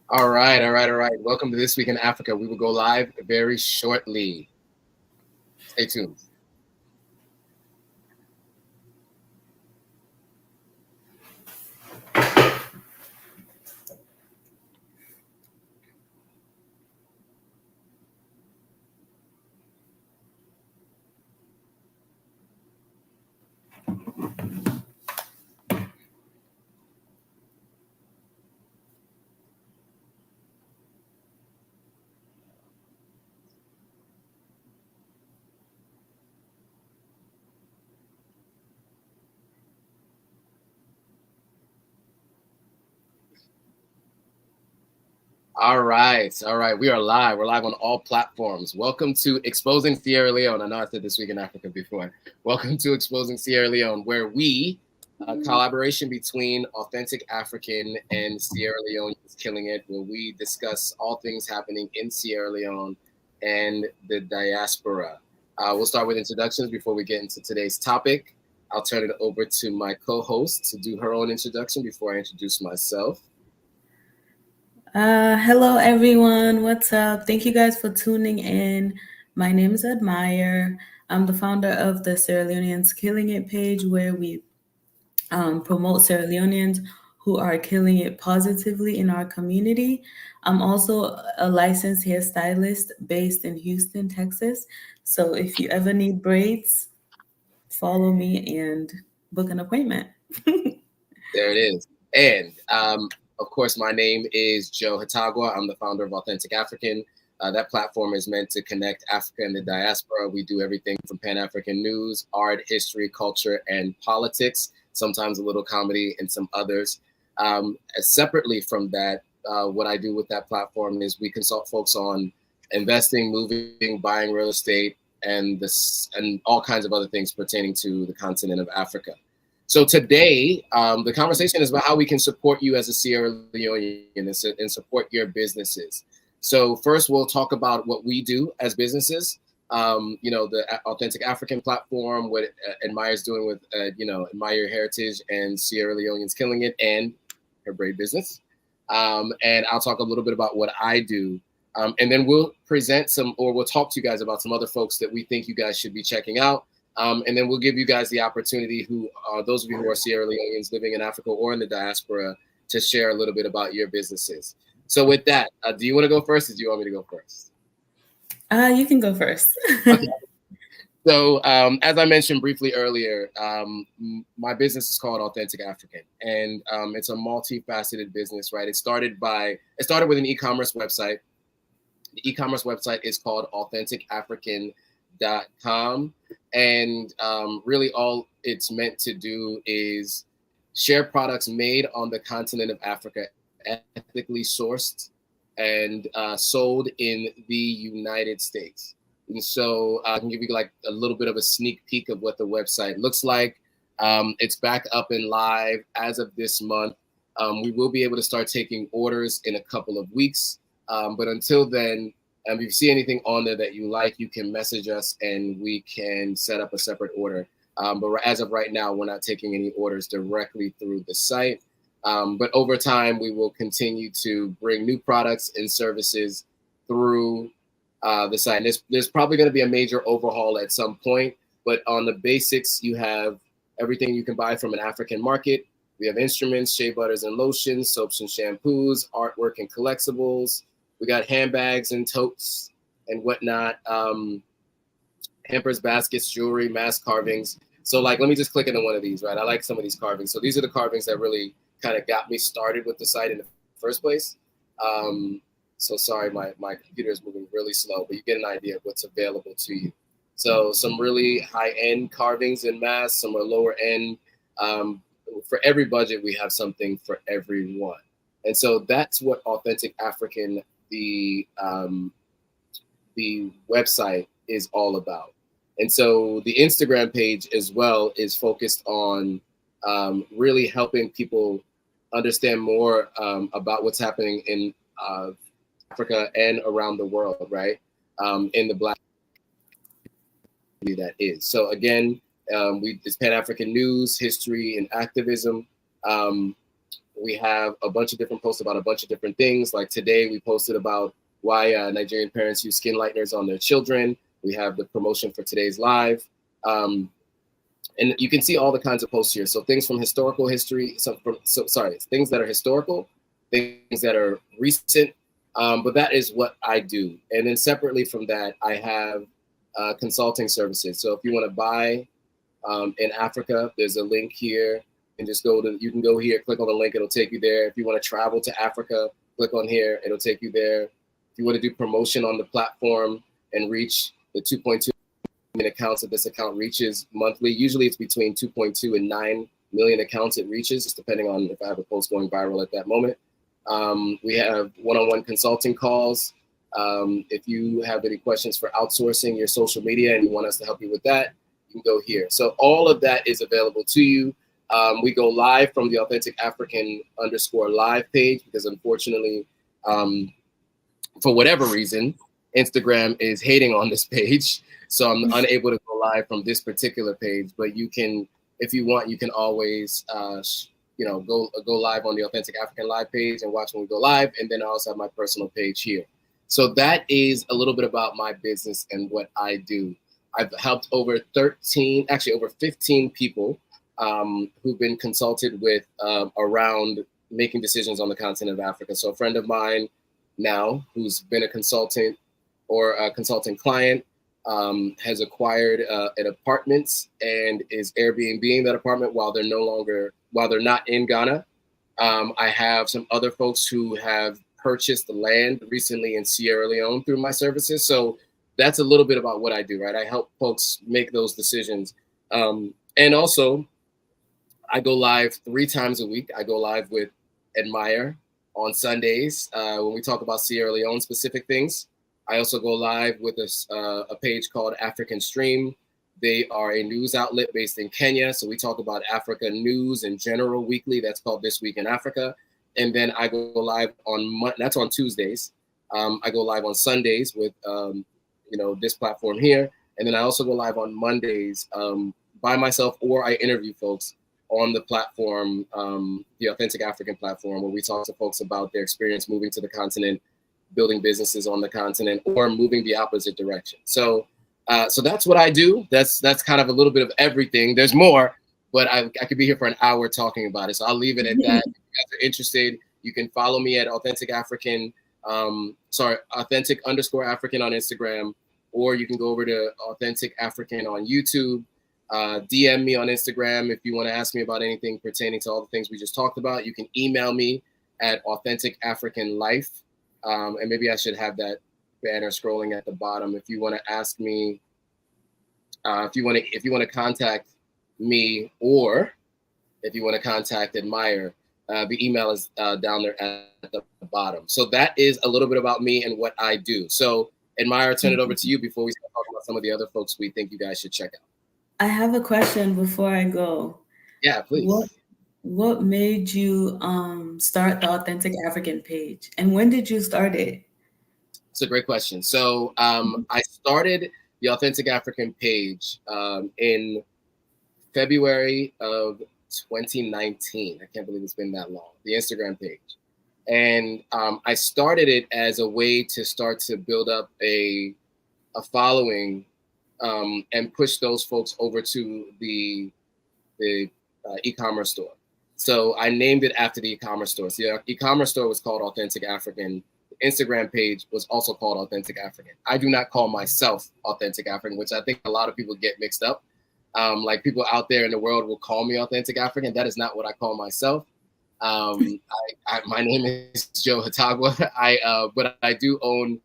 All right, all right, all right. Welcome to This Week in Africa. We will go live very shortly. Stay tuned. All right, all right. We are live. We're live on all platforms. Welcome to Exposing Sierra Leone. I know I said This Week in Africa before. Welcome to Exposing Sierra Leone, where we, collaboration between Authentic African and Sierra Leoneans Killing It, where we discuss all things happening in Sierra Leone and the diaspora. We'll start with introductions before we get into today's topic. I'll turn it over to my co-host to do her own introduction before I introduce myself. Hello, everyone. What's up? Thank you guys for tuning in. My name is Admire. I'm the founder of the Sierra Leoneans Killing It page, where we promote Sierra Leoneans who are killing it positively in our community. I'm also a licensed hairstylist based in Houston, Texas. So if you ever need braids, follow me and book an appointment. There it is. And of course, my name is Joe Hatagwa. I'm the founder of Authentic African. That platform is meant to connect Africa and the diaspora. We do everything from Pan-African news, art, history, culture, and politics, sometimes a little comedy and some others. Separately from that, what I do with that platform is we consult folks on investing, moving, buying real estate, and all kinds of other things pertaining to the continent of Africa. So today, the conversation is about how we can support you as a Sierra Leonean and support your businesses. So first, we'll talk about what we do as businesses. The Authentic African platform, what Admire's doing with, Admire Heritage and Sierra Leoneans Killing It, and her braid business. And I'll talk a little bit about what I do. And then we'll we'll talk to you guys about some other folks that we think you guys should be checking out. And then we'll give you guys the opportunity, those of you who are Sierra Leoneans living in Africa or in the diaspora, to share a little bit about your businesses. So with that, do you want to go first, or do you want me to go first? You can go first. Okay. So as I mentioned briefly earlier, my business is called Authentic African, and it's a multifaceted business, right? It started with an e-commerce website. The e-commerce website is called AuthenticAfrican.com. And really all it's meant to do is share products made on the continent of Africa, ethically sourced and sold in the United States. And so I can give you like a little bit of a sneak peek of what the website looks like. It's back up and live as of this month. We will be able to start taking orders in a couple of weeks. But until then, if you see anything on there that you like, you can message us and we can set up a separate order. But as of right now, we're not taking any orders directly through the site. But over time, we will continue to bring new products and services through the site. And there's probably going to be a major overhaul at some point. But on the basics, you have everything you can buy from an African market. We have instruments, shea butters and lotions, soaps and shampoos, artwork and collectibles. We got handbags and totes and whatnot, hampers, baskets, jewelry, mask carvings. So like, let me just click into one of these, right? I like some of these carvings. So these are the carvings that really kind of got me started with the site in the first place. So sorry, my computer is moving really slow, but you get an idea of what's available to you. So some really high-end carvings and masks, some are lower end. For every budget, we have something for everyone. And so that's what Authentic African, the website, is all about. And so the Instagram page as well is focused on really helping people understand more about what's happening in Africa and around the world, right? In the Black community that is. So again, it's Pan-African news, history, and activism. We have a bunch of different posts about a bunch of different things. Like today, we posted about why Nigerian parents use skin lighteners on their children. We have the promotion for today's live. And you can see all the kinds of posts here. So things from historical history, things that are historical, things that are recent. But that is what I do. And then separately from that, I have consulting services. So if you want to buy in Africa, there's a link here. And you can go here, click on the link, it'll take you there. If you want to travel to Africa, click on here, it'll take you there. If you want to do promotion on the platform and reach the 2.2 million accounts that this account reaches monthly, usually it's between 2.2 and 9 million accounts it reaches, just depending on if I have a post going viral at that moment. We have one-on-one consulting calls. If you have any questions for outsourcing your social media and you want us to help you with that, you can go here. So all of that is available to you. We go live from the Authentic African _live page because unfortunately, for whatever reason, Instagram is hating on this page. So I'm unable to go live from this particular page, but you can, if you want, you can always, go live on the Authentic African live page and watch when we go live. And then I also have my personal page here. So that is a little bit about my business and what I do. I've helped over 15 people who've been consulted with around making decisions on the continent of Africa. So a friend of mine now who's been a consultant or a consulting client has acquired an apartment and is Airbnb-ing that apartment while they're not in Ghana. I have some other folks who have purchased land recently in Sierra Leone through my services. So that's a little bit about what I do, right? I help folks make those decisions. And also, I go live 3 times a week. I go live with Admire on Sundays when we talk about Sierra Leone specific things. I also go live with a page called African Stream. They are a news outlet based in Kenya. So we talk about Africa news in general weekly. That's called This Week in Africa. And then I go live that's on Tuesdays. I go live on Sundays with, this platform here. And then I also go live on Mondays by myself, or I interview folks on the platform, the Authentic African platform, where we talk to folks about their experience moving to the continent, building businesses on the continent, or moving the opposite direction. So that's what I do. That's kind of a little bit of everything. There's more, but I could be here for an hour talking about it. So I'll leave it at that. If you guys are interested, you can follow me at Authentic African, Authentic _African on Instagram, or you can go over to Authentic African on YouTube. DM me on Instagram if you want to ask me about anything pertaining to all the things we just talked about. You can email me at Authentic African Life. And maybe I should have that banner scrolling at the bottom. If you want to ask me, if you want to contact me, or if you want to contact Admire, the email is down there at the bottom. So that is a little bit about me and what I do. So Admire, I'll turn it over to you before we start talking about some of the other folks we think you guys should check out. I have a question before I go. Yeah, please. What made you start the Authentic African page, and when did you start it? It's a great question. So I started the Authentic African page in February of 2019. I can't believe it's been that long. The Instagram page, and I started it as a way to start to build up a following. And push those folks over to the e-commerce store. So I named it after the e-commerce store. So the e-commerce store was called Authentic African. The Instagram page was also called Authentic African. I do not call myself Authentic African, which I think a lot of people get mixed up. Like people out there in the world will call me Authentic African. That is not what I call myself. My name is Joe Hatagwa. But I do own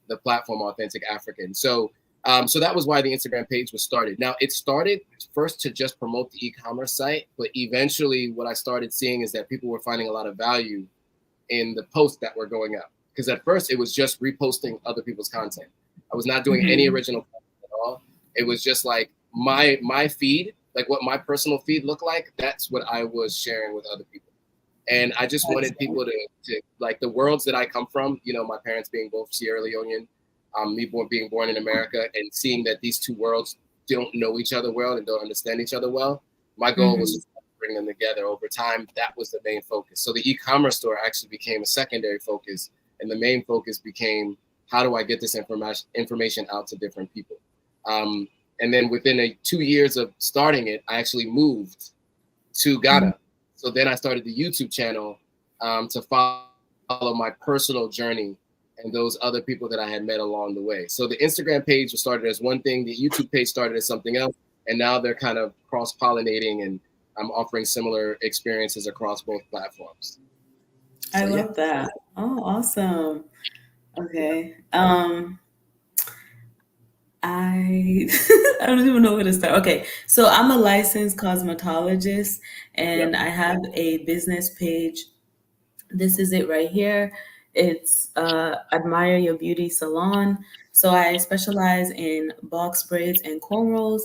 the platform Authentic African. So that was why the Instagram page was started. Now, it started first to just promote the e-commerce site, but eventually what I started seeing is that people were finding a lot of value in the posts that were going up. Because at first it was just reposting other people's content. I was not doing any original content at all. It was just like my feed, like what my personal feed looked like, that's what I was sharing with other people. And I just wanted people to like the worlds that I come from, my parents being both Sierra Leonean, being born in America, and seeing that these two worlds don't know each other well and don't understand each other well. My goal was to bring them together. Over time, that was the main focus. So the e-commerce store actually became a secondary focus, and the main focus became, how do I get this information out to different people? And then within 2 years of starting it, I actually moved to Ghana. So then I started the YouTube channel to follow my personal journey and those other people that I had met along the way. So the Instagram page was started as one thing, the YouTube page started as something else, and now they're kind of cross-pollinating, and I'm offering similar experiences across both platforms. I love that. Oh, awesome. Okay. I I don't even know where to start. Okay, so I'm a licensed cosmetologist, and I have a business page. This is it right here. It's Admire Your Beauty Salon. So I specialize in box braids and cornrows.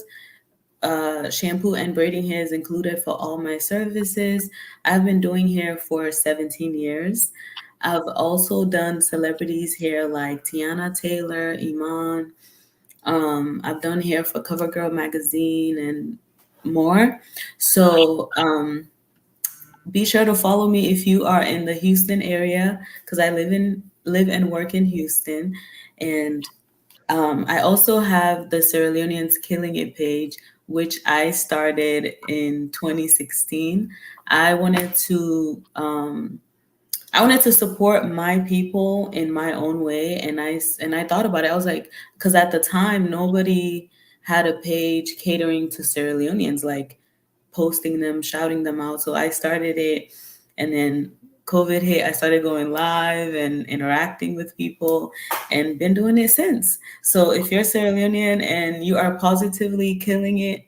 Shampoo and braiding hair is included for all my services. I've been doing hair for 17 years. I've also done celebrities hair like Tiana Taylor, Iman. I've done hair for CoverGirl magazine and more. So be sure to follow me if you are in the Houston area, because I live and work in Houston. And I also have the Sierra Leoneans Killing It page, which I started in 2016. I wanted to support my people in my own way, and I thought about it. I was like, because at the time nobody had a page catering to Sierra Leoneans, like posting them, shouting them out. So I started it, and then COVID hit. I started going live and interacting with people, and been doing it since. So if you're Sierra Leonean and you are positively killing it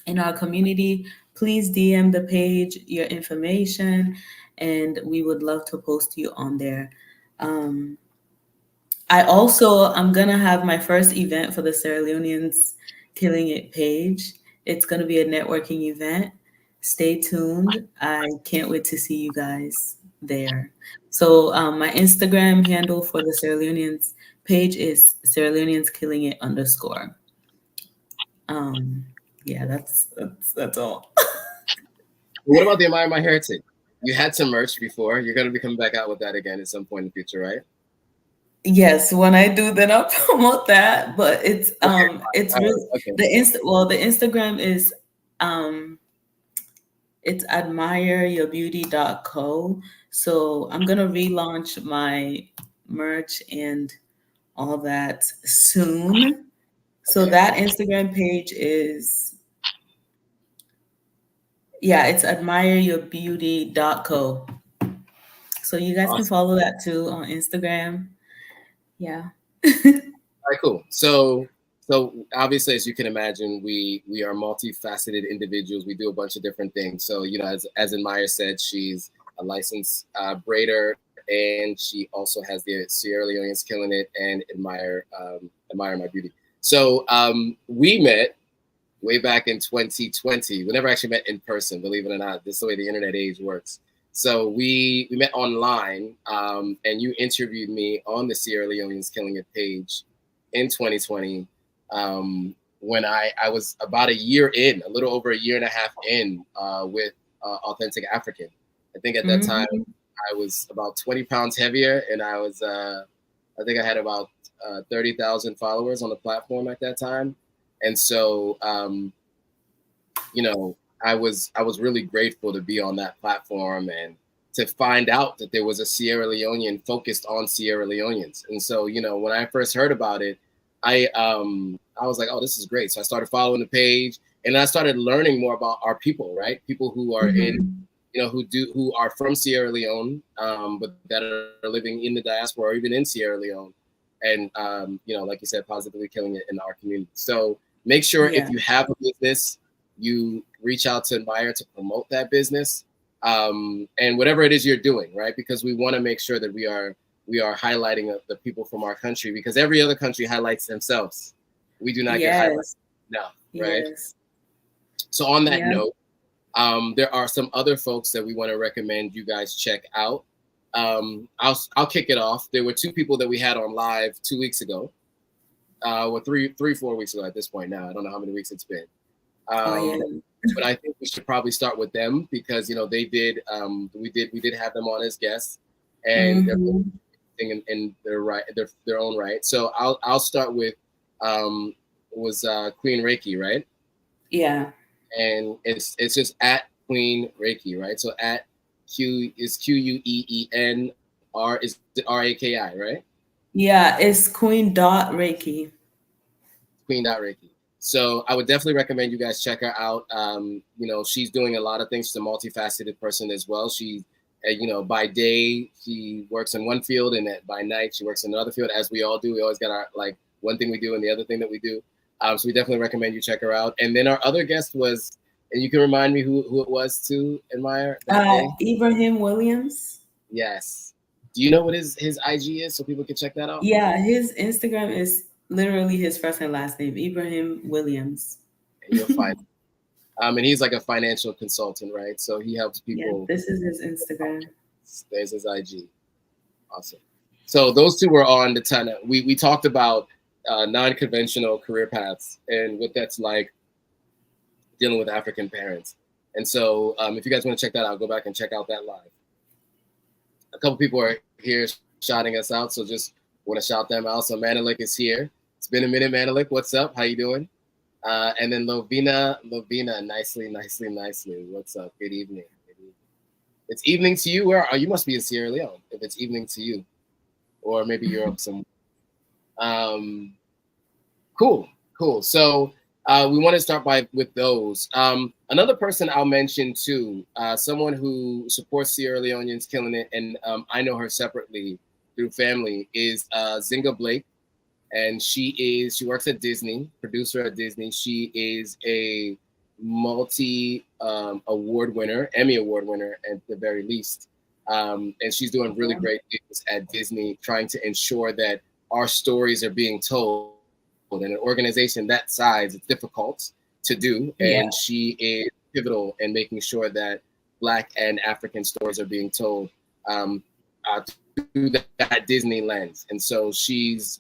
in our community, please DM the page your information, and we would love to post you on there. I'm gonna have my first event for the Sierra Leoneans Killing It page. It's gonna be a networking event. Stay tuned. I can't wait to see you guys there. So my Instagram handle for the Sierra Leoneans page is Sierra Leoneans Killing It _. Yeah, that's all. What about the Admire My Heritage? You had some merch before. You're going to be coming back out with that again at some point in the future, right? Yes, when I do, then I'll promote that. But it's really the Instagram is it's admireyourbeauty.co. So I'm gonna relaunch my merch and all that soon. So that Instagram page is, it's admireyourbeauty.co. So you guys can follow that too on Instagram. Yeah. All right, cool. So obviously, as you can imagine, we are multifaceted individuals. We do a bunch of different things. So, as Admire said, she's a licensed braider, and she also has the Sierra Leoneans Killing It and Admire My Beauty. So we met way back in 2020. We never actually met in person, believe it or not. This is the way the internet age works. So we met online, and you interviewed me on the Sierra Leoneans Killing It page in 2020, when I was about a year in, a little over a year and a half in, with Authentic African. I think at that time I was about 20 pounds heavier, and I think I had about 30,000 followers on the platform at that time. And so, I was really grateful to be on that platform and to find out that there was a Sierra Leonean focused on Sierra Leoneans. And so, when I first heard about it, I was like, oh, this is great. So I started following the page, and I started learning more about our people, right? People who are who are from Sierra Leone, but that are living in the diaspora or even in Sierra Leone. And, like you said, positively killing it in our community. So make sure if you have a business, you reach out to Admire to promote that business, and whatever it is you're doing, right? Because we want to make sure that we are highlighting the people from our country, because every other country highlights themselves. We do not get highlighted enough, right? Yes. So on that note, there are some other folks that we want to recommend you guys check out. I'll kick it off. There were 2 people that we had on live 2 weeks ago, or 4 weeks ago at this point now. I don't know how many weeks it's been. but I think we should probably start with them because they did. We did have them on as guests, and they're Mm-hmm. in their own right. So I'll start with was Queen Reiki, right? Yeah. And it's just at Queen Reiki, right? So at QUEEN is it RAKI, right? Yeah, it's Queen dot Reiki. Queen.Reiki. So I would definitely recommend you guys check her out. She's doing a lot of things. She's a multifaceted person as well. She, by day she works in one field, and by night she works in another field, as we all do. We always got our one thing we do and the other thing that we do. So we definitely recommend you check her out. And then our other guest was, and you can remind me who it was to admire that day. Ibrahim Williams. Yes. Do you know what his IG is so people can check that out? Yeah, his Instagram is literally his first and last name, Ibrahim Williams. And you'll find. And he's like a financial consultant, right? So he helps people. Yeah, this is his Instagram. There's his IG. Awesome. So those two were on the ton. We talked about non-conventional career paths and what that's like dealing with African parents. And so if you guys want to check that out, go back and check out that live. A couple people are here shouting us out, so just want to shout them out. So Manelik is here. It's been a minute, Manelik. What's up? How you doing? And then Lovina, nicely. What's up? Good evening. It's evening to you. Where are you? Must be in Sierra Leone if it's evening to you, or maybe Europe somewhere. Cool. So we want to start with those. Another person I'll mention too, someone who supports Sierra Leoneans killing it, and I know her separately through family, is Zinga Blake. And she works at Disney, producer at Disney. She is a award winner, Emmy Award winner at the very least. And she's doing really great things at Disney, trying to ensure that our stories are being told. In an organization that size, it's difficult to do. And she is pivotal in making sure that Black and African stories are being told through that Disney lens. And so she's,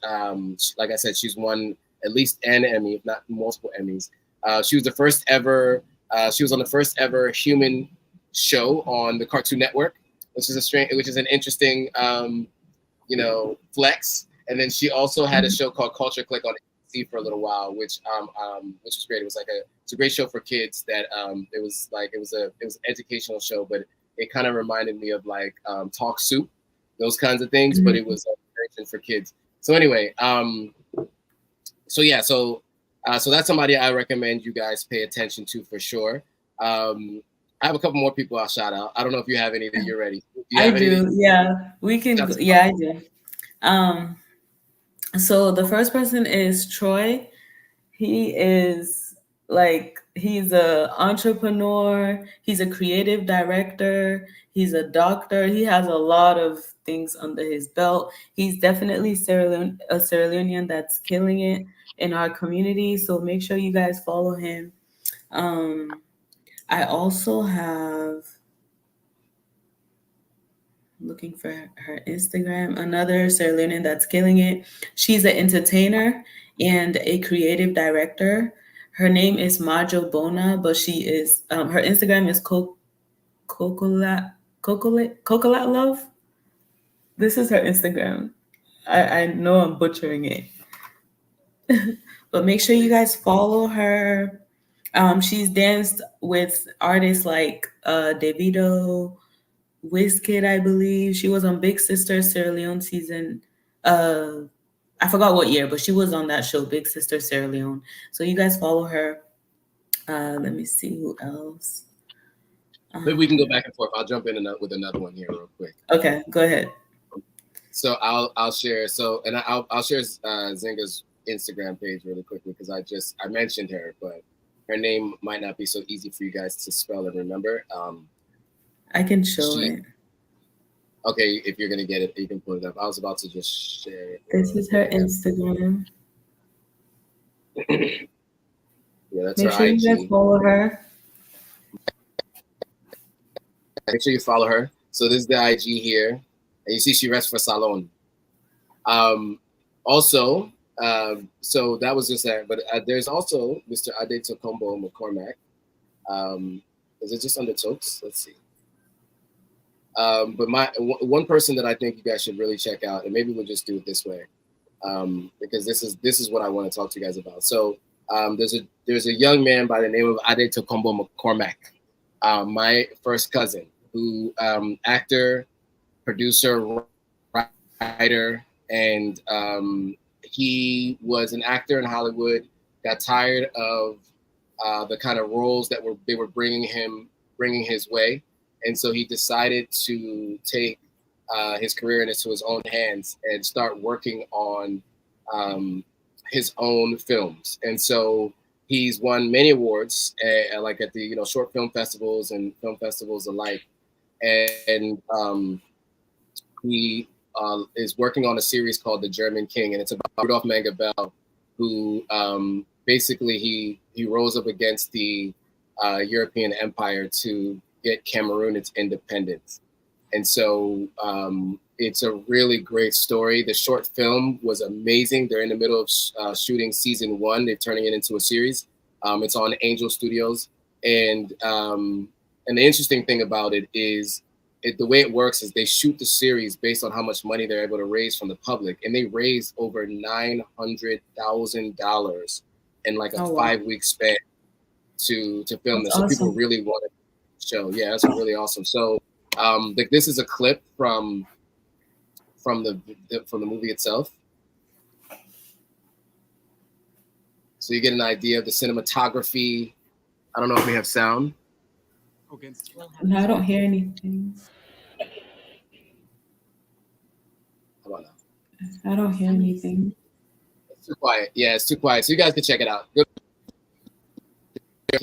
like I said, she's won at least an Emmy, if not multiple Emmys. She was the first ever, she was on the first ever human show on the Cartoon Network, which is an interesting, flex. And then she also had a show called Culture Click on ABC for a little while, which was great. It was it's a great show for kids. That it was an educational show, but it kind of reminded me of Talk Soup, those kinds of things, but it was for kids. So anyway, so that's somebody I recommend you guys pay attention to for sure. I have a couple more people I'll shout out. I don't know if you have any that you're ready. I do. Yeah, we can. I do. So the first person is Troy. He is he's an entrepreneur. He's a creative director. He's a doctor. He has a lot of things under his belt. He's definitely a Sierra Leonean that's killing it in our community. So make sure you guys follow him. I also have, looking for her Instagram, another Sierra Leonean that's killing it. She's an entertainer and a creative director. Her name is Majo Bona, but she is her Instagram is Cocolat Love. This is her Instagram. I know I'm butchering it, but make sure you guys follow her. She's danced with artists like Davido, Wizkid, I believe. She was on Big Sister Sierra Leone season. I forgot what year, but she was on that show, Big Sister Sierra Leone. So you guys follow her. Let me see who else. Maybe we can go back and forth. I'll jump in with another one here real quick. Okay, go ahead. So I'll share. I'll share Zinga's Instagram page really quickly because I mentioned her, but her name might not be so easy for you guys to spell and remember. I can show it. Okay, if you're gonna get it, you can pull it up. I was about to just share it. This is her Instagram. Yeah, that's Make her sure IG. you guys follow her. Make sure you follow her. So this is the IG here, and you see she rests for Salon. Also, so that was just that. But there's also Mr. Ade Tokombo McCormack. Is it just under Tokes? Let's see. But one person that I think you guys should really check out, and maybe we'll just do it this way, because this is what I want to talk to you guys about. So there's a young man by the name of Ade Tokombo McCormack, my first cousin, who actor, producer, writer, and he was an actor in Hollywood. Got tired of the kind of roles that they were bringing his way, and so he decided to take his career into his own hands and start working on his own films. And so he's won many awards, like at the short film festivals and film festivals alike. And he is working on a series called The German King, and it's about Rudolf Mangabell, who basically he rose up against the European Empire to get Cameroon its independence. And so it's a really great story. The short film was amazing. They're in the middle of shooting season 1. They're turning it into a series. It's on Angel Studios. And the interesting thing about it is the way it works is they shoot the series based on how much money they're able to raise from the public. And they raised over $900,000 in like a 5-week span to film this. So people really wanted to show. Yeah, that's really awesome. So like this is a clip from the movie itself. So you get an idea of the cinematography. I don't know if we have sound. No, I don't hear anything. How about now? I don't hear anything. It's too quiet. Yeah, it's too quiet. So you guys can check it out. Good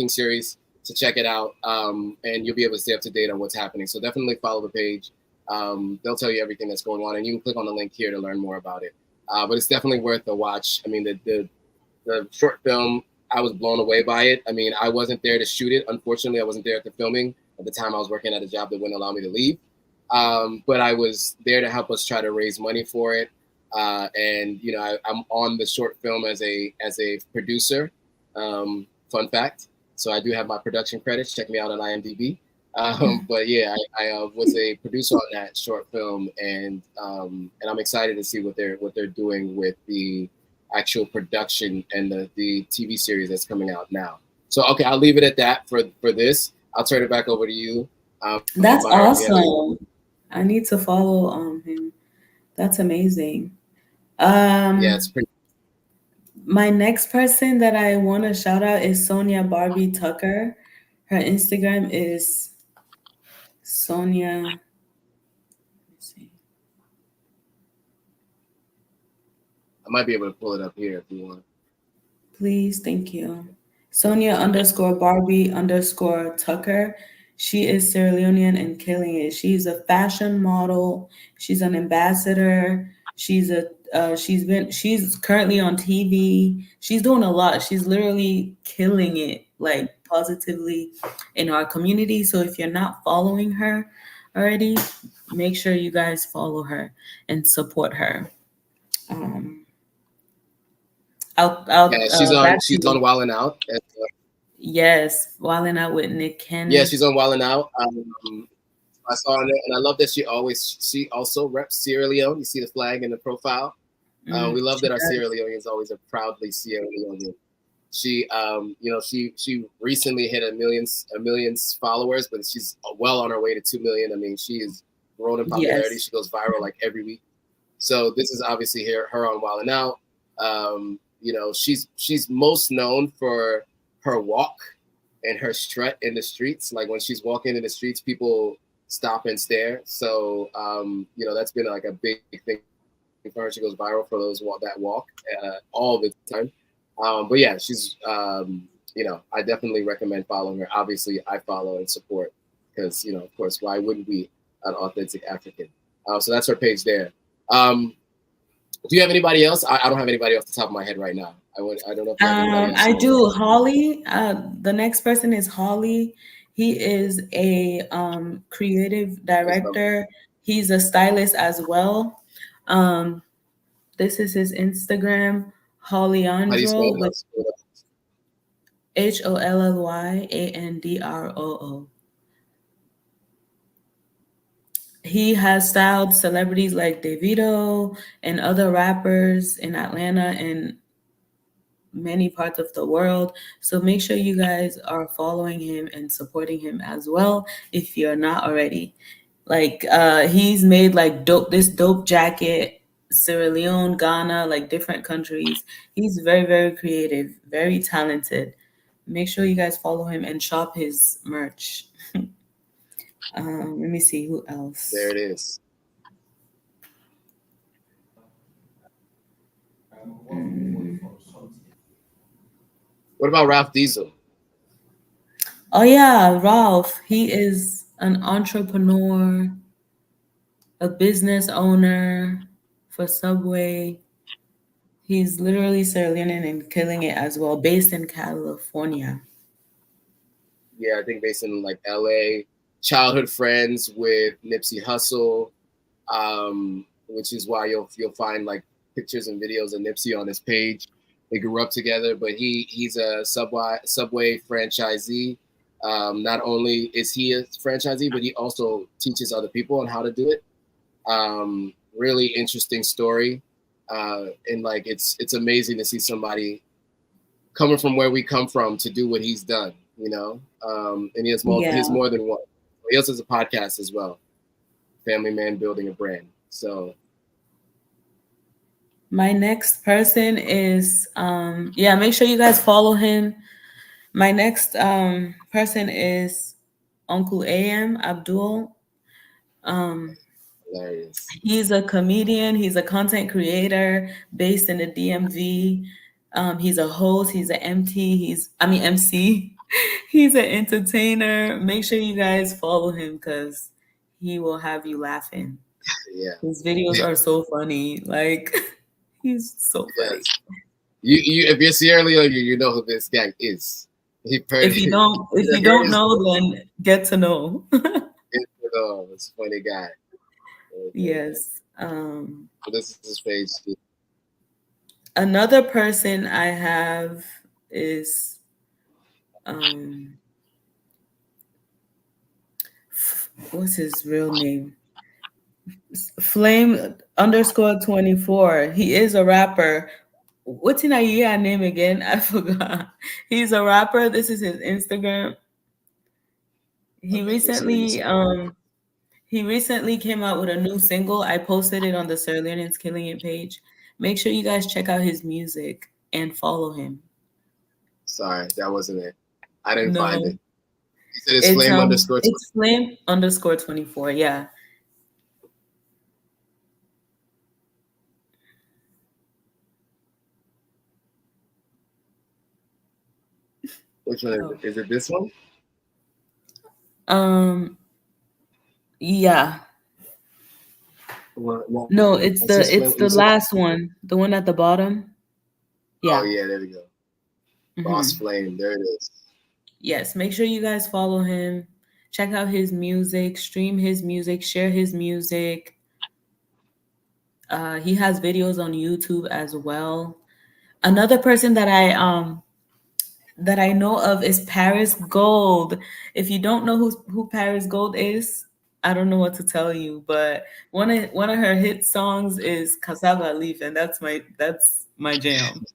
series to check it out, and you'll be able to stay up to date on what's happening. So definitely follow the page. They'll tell you everything that's going on, and you can click on the link here to learn more about it. But it's definitely worth a watch. I mean, the short film, I was blown away by it. I mean, I wasn't there to shoot it. Unfortunately, I wasn't there at the filming. At the time, I was working at a job that wouldn't allow me to leave. But I was there to help us try to raise money for it. And I'm on the short film as a producer. Fun fact. So I do have my production credits. Check me out on IMDb. But yeah, I was a producer on that short film, and I'm excited to see what they're doing with the actual production and the TV series that's coming out now. So okay, I'll leave it at that for this. I'll turn it back over to you. That's awesome. I need to follow him. That's amazing. Yeah, it's pretty. My next person that I want to shout out is Sonia Barbie Tucker. Her Instagram is Sonia. Let me see. I might be able to pull it up here if you want. Please, thank you. Sonia_Barbie_Tucker. She is Sierra Leonean and killing it. She's a fashion model. She's an ambassador. She's currently on TV. She's doing a lot. She's literally killing it, like positively in our community. So if you're not following her already, make sure you guys follow her and support her. She's on Wildin' Out. Yes, Wildin' Out with Nick Cannon. Yeah, she's on Wildin' Out. I saw her, and I love that she also reps Sierra Leone. You see the flag in the profile. We love that our Sierra Leoneans always are proudly Sierra Leonean. She, she recently hit a million followers, but she's well on her way to 2 million. I mean, she is grown in popularity. Yes. She goes viral like every week. So this is obviously her on Wildin' Out. She's most known for her walk and her strut in the streets. Like when she's walking in the streets, people stop and stare. So that's been like a big thing for her. She goes viral for that walk all the time. But yeah, she's I definitely recommend following her. Obviously, I follow and support because of course, why wouldn't we? An authentic African. So that's her page there. Do you have anybody else? I don't have anybody off the top of my head right now. I don't know if you have anybody else. I do. Holly. The next person is Holly. He is a creative director. He's a stylist as well. This is his Instagram, Hollyandro. HOLLYANDROO. He has styled celebrities like Davido and other rappers in Atlanta and many parts of the world. So make sure you guys are following him and supporting him as well if you're not already. Like he's made like dope jacket, Sierra Leone, Ghana, like different countries. He's very, very creative, very talented. Make sure you guys follow him and shop his merch. Let me see who There else. it is. Mm. What about Ralph Diesel? Oh yeah, Ralph. He is an entrepreneur, a business owner for Subway. He's literally Sierra Leonean and killing it as well, based in California. Yeah, I think based in like LA. Childhood friends with Nipsey Hussle, which is why you'll find like pictures and videos of Nipsey on his page. They grew up together, but he's a Subway franchisee. Not only is he a franchisee, but he also teaches other people on how to do it. Really interesting story, and like it's amazing to see somebody coming from where we come from to do what he's done. You know, and he has Yeah. more than one. He also has a podcast as well, Family Man Building a Brand. So My next person is yeah, make sure you guys follow him. My next person is Uncle AM Abdul. Um hilarious. he's a comedian, he's a content creator based in the DMV. He's a host, he's an MT, MC. He's an entertainer. Make sure you guys follow him because he will have you laughing. Yeah. His videos are so funny. Like he's so funny. Yes. You if you're Sierra Leone, you know who this guy is. He heard If you heard don't his know, then get to know. it's a funny guy. Very funny guy. Yes. So this is his page. Another person I have is um what's his real name? Flame underscore 24. He is a rapper. What's in a year name again? I forgot. He's a rapper. This is his Instagram. He Okay, let me recently see. um he recently came out with a new single. I posted it on the Sierra Leoneans Killing It page. Make sure you guys check out his music and follow him. Sorry, that wasn't it. I didn't find No, it. He said it's flame underscore 20. it's flame underscore 24. Yeah. Which one is Oh. it? Is it this one? Um. Yeah. No, It says flame. it's the last one, the one at the bottom. Oh Yeah. yeah, there we go. Boss Hmm. Flame. There it is. Yes. Make sure you guys follow him. Check out his music. Stream his music. Share his music. He has videos on YouTube as well. Another person that I know of is Paris Gold. If you don't know who Paris Gold is, I don't know what to tell you. But one of her hit songs is Cassava Leaf, and that's my jam.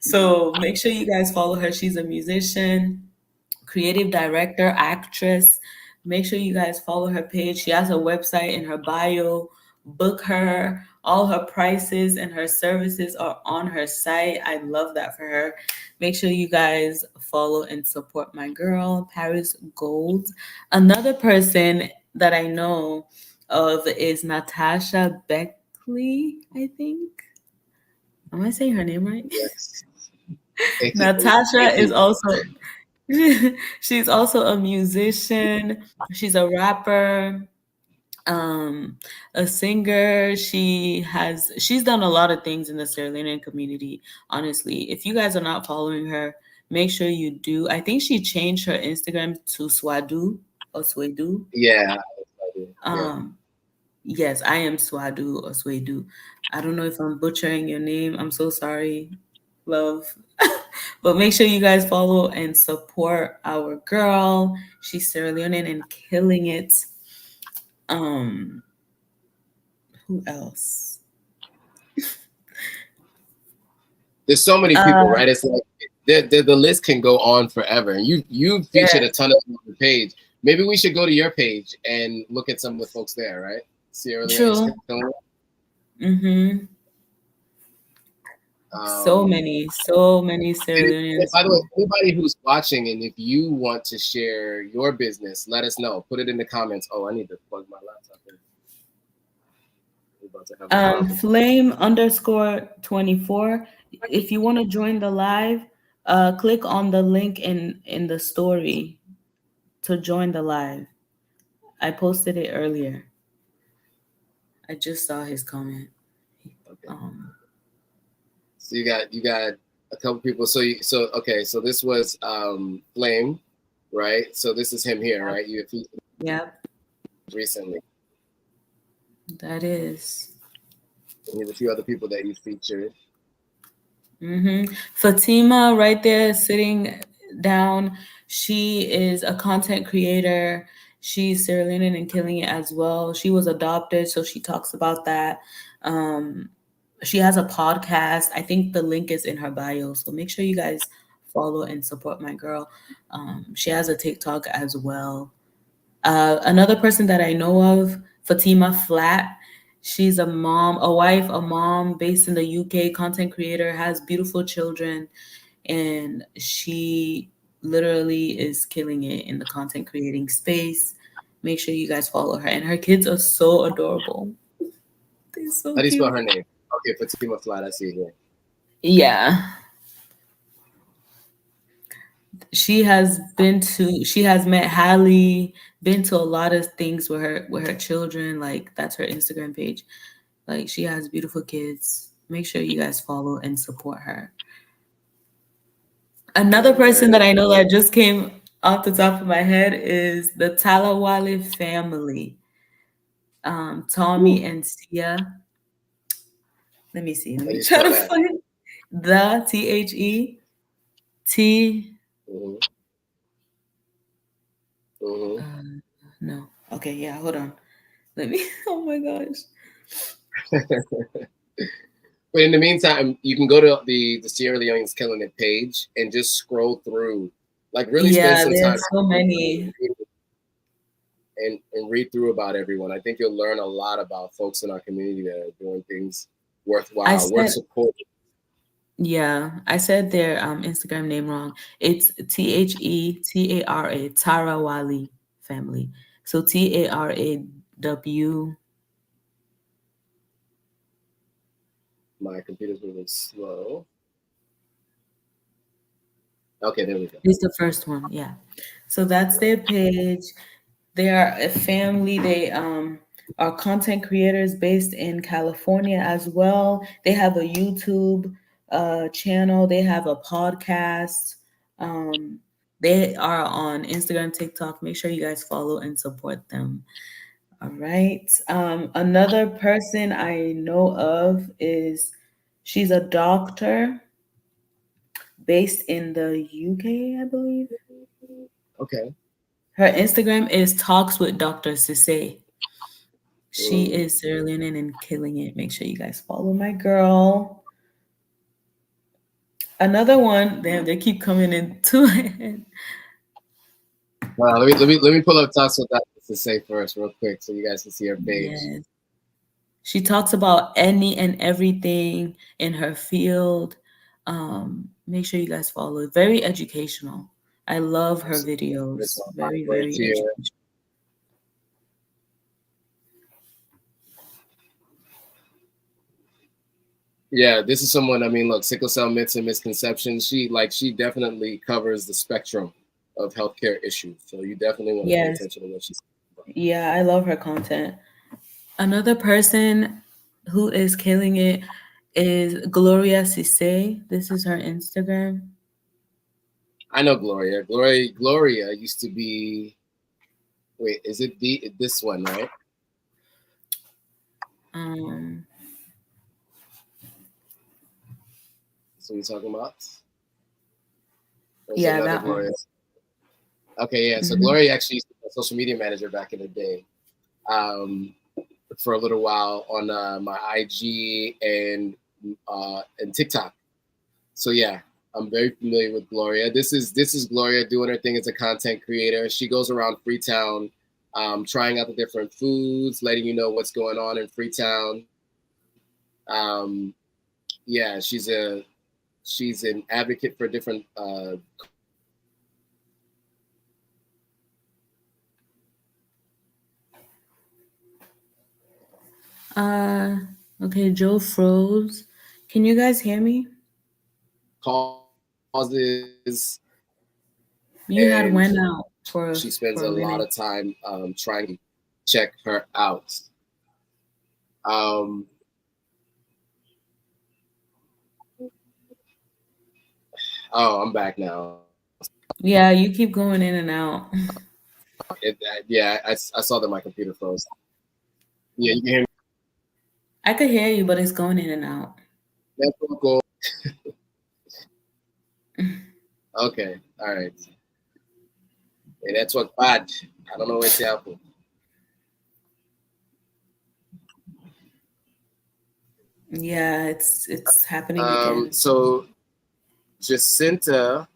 So make sure you guys follow her. She's a musician, creative director, actress. Make sure you guys follow her page. She has a website in her bio. Book her. All her prices and her services are on her site. I love that for her. Make sure you guys follow and support my girl, Paris Gold. Another person that I know of is Natasha Beckley, I think. Am I saying her name right? Yes. AKA Natasha is AKA. also she's also a musician. She's a rapper, um, a singer. She's done a lot of things in the Sierra Leonean community. Honestly, if you guys are not following her, make sure you do. I think she changed her Instagram to Swadu or Swedu. Yeah. Yeah. Um, yes, I am Swadu or Swedu. I don't know if I'm butchering your name. I'm so sorry, love. But make sure you guys follow and support our girl. She's Sierra Leonean and killing it. Who else? There's so many people, right? It's like the list can go on forever. And you featured a ton of them on the page. Maybe we should go to your page and look at some of the folks there, right? Sierra Leoneans. Mm-hmm. So many Sierra Leoneans. By the way, anybody who's watching, and if you want to share your business, let us know. Put it in the comments. Oh, I need to plug my laptop in. Flame_24. If you want to join the live, click on the link in the story to join the live. I posted it earlier. I just saw his comment. Okay. So you got a couple people. So this was Flame, right? So this is him here, right? Recently. That is. And there's a few other people that you featured. Fatima, right there, sitting down. She is a content creator. She's Sierra Leonean and killing it as well. She was adopted, so she talks about that. She has a podcast. I think the link is in her bio, so make sure you guys follow and support my girl. She has a TikTok as well. Another person that I know of, Fatima Flat. She's a mom based in the UK, content creator, has beautiful children, and she literally is killing it in the content creating space. Make sure you guys follow her, and her kids are so adorable. They're so How do you spell her name? Okay, Fatima Flat, I see it here. Yeah. She has met Hallie, been to a lot of things with her children. Like, that's her Instagram page. Like, she has beautiful kids. Make sure you guys follow and support her. Another person that I know that just came off the top of my head is the Talawale family. Tommy and Sia. Let me see. Let me try to find the THET. No. Okay, yeah, hold on. Let me. Oh my gosh. But in the meantime, you can go to the Sierra Leoneans Killing It page and just scroll through, like really spend some time. So many. And read through about everyone. I think you'll learn a lot about folks in our community that are doing things worthwhile, worth supporting. Yeah, I said their Instagram name wrong. It's THETARA, Tarawali family. So TARAW. My computer's moving slow. Okay, there we go. It's the first one, yeah. So that's their page. They are a family. They are content creators based in California as well. They have a YouTube channel. They have a podcast. They are on Instagram, TikTok. Make sure you guys follow and support them. All right. Another person I know of she's a doctor based in the UK, I believe. Okay. Her Instagram is Talks with Dr. Sisse. She is Sierra Leonean and killing it. Make sure you guys follow my girl. Another one, damn, they keep coming into it. Let me pull up Talks with Dr. Sisse first, real quick, so you guys can see her page. Yes. She talks about any and everything in her field. Make sure you guys follow it. Very educational. I love her videos. Very, very educational. Yeah, this is someone, I mean, look, sickle cell myths and misconceptions. She definitely covers the spectrum of healthcare issues. So you definitely want to pay attention to what she's saying. Yeah, I love her content. Another person who is killing it is Gloria Sisse. This is her Instagram. I know Gloria. Gloria used to be. Wait, is it this one, right? So you're talking about? There's Yeah, another that one. Gloria. Okay, yeah. So Mhm. Gloria actually used to be a social media manager back in the day, for a little while on my IG and TikTok. So yeah, I'm very familiar with Gloria. This is Gloria doing her thing as a content creator. She goes around Freetown, trying out the different foods, letting you know what's going on in Freetown. Um, yeah, she's an advocate for different. Uh, okay, Joe froze. Can you guys hear me? Causes, You had and went out she spends for a a lot minute. of time trying to check her out. Um, oh, I'm back now. Yeah, you keep going in and out. Yeah, I saw that my computer froze. Yeah, you can hear me. I could hear you, but it's going in and out. Network go. Okay, all right. The network bad. I don't know what's happening. Yeah, it's happening again. So Jacinta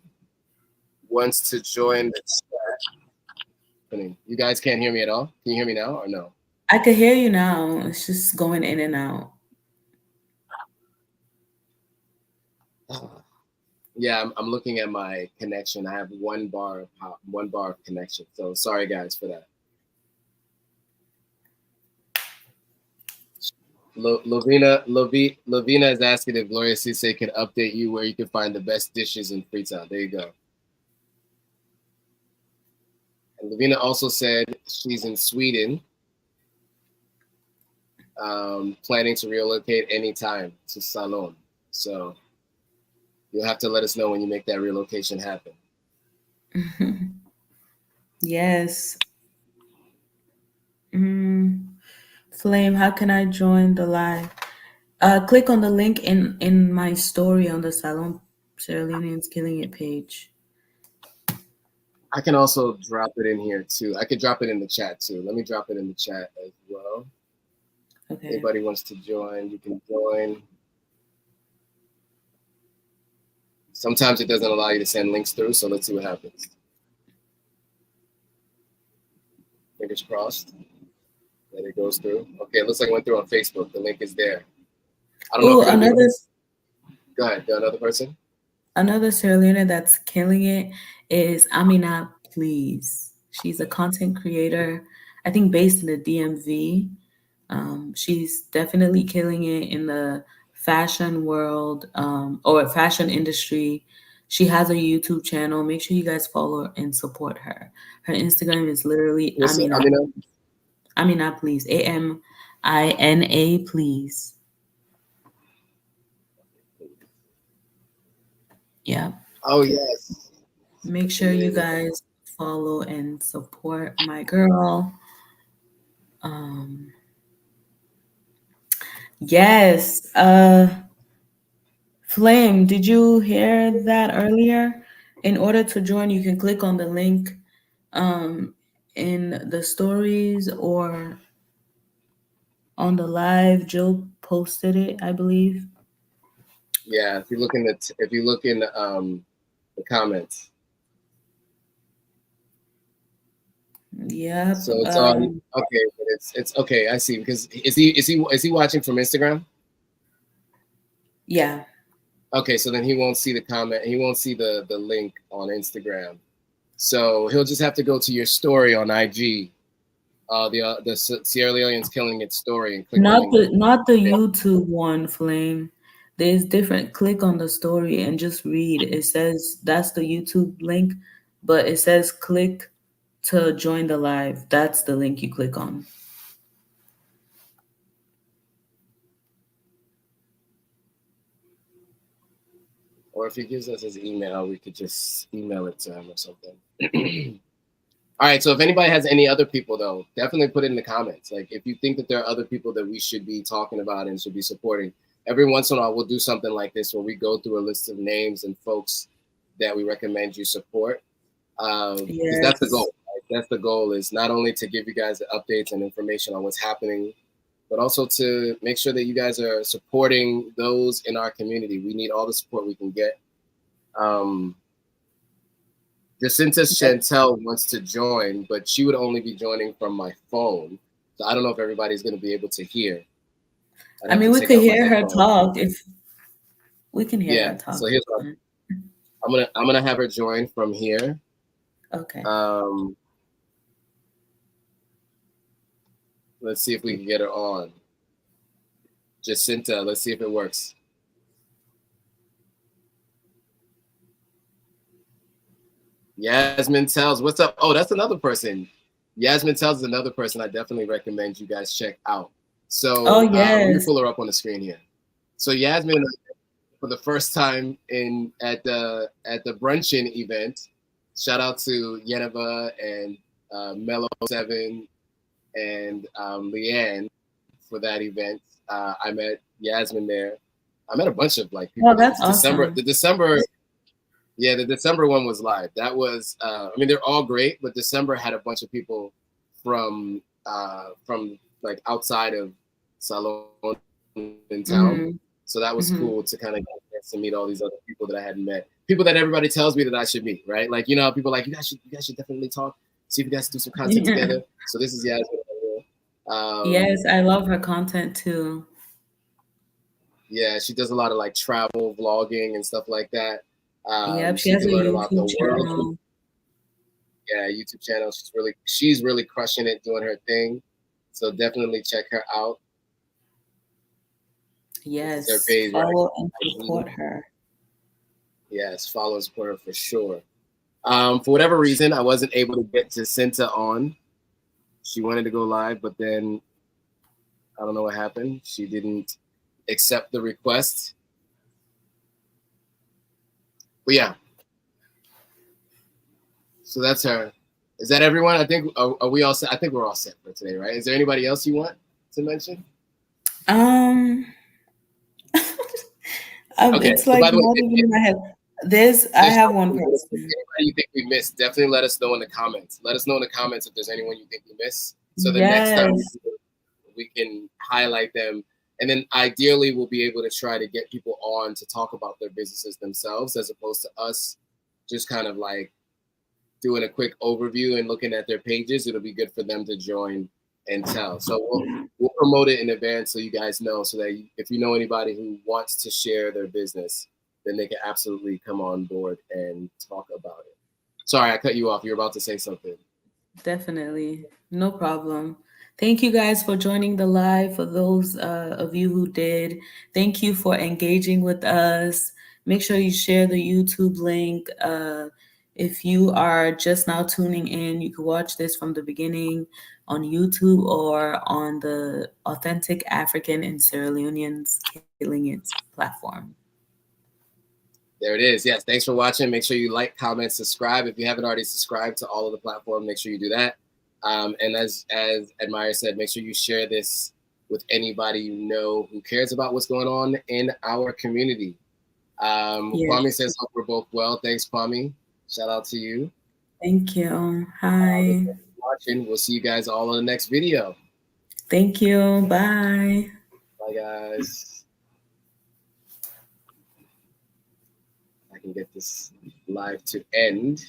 wants to join the chat. You guys can't hear me at all. Can you hear me now or no? I could hear you now. It's just going in and out. Yeah, I'm looking at my connection. I have one bar of connection. So sorry guys for that. Lovina is asking if Gloria Cisse can update you where you can find the best dishes in Freetown. There you go. And Lavina also said she's in Sweden, planning to relocate anytime to Salon. So you'll have to let us know when you make that relocation happen. Yes. Flame, how can I join the live? Click on the link in my story on the Salon Sierra Leoneans Killing It page. I can also drop it in here too. I could drop it in the chat too. Let me drop it in the chat as well. Okay. Anybody wants to join, you can join. Sometimes it doesn't allow you to send links through, so let's see what happens. Fingers crossed that it goes through. Okay, it looks like it went through on Facebook. The link is there. I don't know Oh, if you're gonna another go ahead, another person. another Sierra Leone that's killing it is Amina Please. She's a content creator, I think based in the DMV. She's definitely killing it in the fashion world or fashion industry. She has a YouTube channel. Make sure you guys follow and support her. Her Instagram is literally What's it? Amina. Amina Please. AMINA Please. Yeah. Oh yes. Make sure you Amazing. guys follow and support my girl. Yes. Flame, did you hear that earlier? In order to join, you can click on the link um, in the stories or on the live. Jill posted it, I believe. Yeah, if you look in the comments. Yep. So it's on. Okay, but it's okay. I see. Because is he watching from Instagram? Yeah. Okay, so then he won't see the comment. He won't see the link on Instagram. So he'll just have to go to your story on IG. The Sierra Leoneans Killing It story and click the link. Not the YouTube one, Flame. There's different. Click on the story and just read. It says that's the YouTube link, but it says click to join the live. That's the link you click on. Or if he gives us his email, we could just email it to him or something. All right. So if anybody has any other people, though, definitely put it in the comments. Like if you think that there are other people that we should be talking about and should be supporting, every once in a while we'll do something like this where we go through a list of names and folks that we recommend you support. Because that's the Yes. goal. Right? That's the goal, is not only to give you guys the updates and information on what's happening, but also to make sure that you guys are supporting those in our community. We need all the support we can get. Jacinta Chantel wants to join, but she would only be joining from my phone. So I don't know if everybody's going to be able to hear. I mean, we could hear her talk if we can hear her talk. So here's what I'm gonna have her join from here. Okay. Let's see if we can get her on. Jacinta, let's see if it works. Yasmin Tells, what's up? Oh, that's another person. Yasmin Tells is another person I definitely recommend you guys check out. So let me pull her up on the screen here. So Yasmin, for the first time at the Brunchin event, shout out to Yeneva and Mellow7 and Leanne for that event. I met Yasmin there. I met a bunch of people. Oh, that's awesome. The December one was live. That was, I mean, they're all great, but December had a bunch of people from outside of Salon in town. So that was cool to kind of get a chance to meet all these other people that I hadn't met. People that everybody tells me that I should meet, right? Like, people like, you guys should definitely talk. See if you guys do some content together. So this is Yasmin. Yes, I love her content too. Yeah, she does a lot of travel vlogging and stuff like that. Yep, she has a YouTube channel. Yeah, YouTube channel. She's really crushing it, doing her thing. So definitely check her out. Yes, follow and support her. Yes, follow and support her for sure. For whatever reason, I wasn't able to get Jacinta on. She wanted to go live, but then I don't know what happened. She didn't accept the request. But yeah. So that's her. Is that everyone? I think, are we all set? I think we're all set for today, right? Is there anybody else you want to mention? Okay. It's like, by the way, in my head. I have one person. Anybody you think we missed, definitely let us know in the comments. Let us know in the comments if there's anyone you think we missed. So the next time we can highlight them. And then ideally we'll be able to try to get people on to talk about their businesses themselves, as opposed to us just kind of doing a quick overview and looking at their pages. It'll be good for them to join and tell. So we'll promote it in advance so you guys know, so that if you know anybody who wants to share their business, then they can absolutely come on board and talk about it. Sorry, I cut you off. You're about to say something. Definitely. No problem. Thank you guys for joining the live. For those of you who did, thank you for engaging with us. Make sure you share the YouTube link. If you are just now tuning in, you can watch this from the beginning on YouTube or on the Authentic African and Sierra Leoneans Killing It platform. There it is. Yes, thanks for watching. Make sure you like, comment, subscribe. If you haven't already subscribed to all of the platforms, make sure you do that. And as Admire said, make sure you share this with anybody you know who cares about what's going on in our community. Kwame says, hope we're both well. Thanks, Kwame. Shout out to you. Thank you. Hi. Watching. We'll see you guys all on the next video. Thank you. Bye. Bye, guys. I can get this live to end.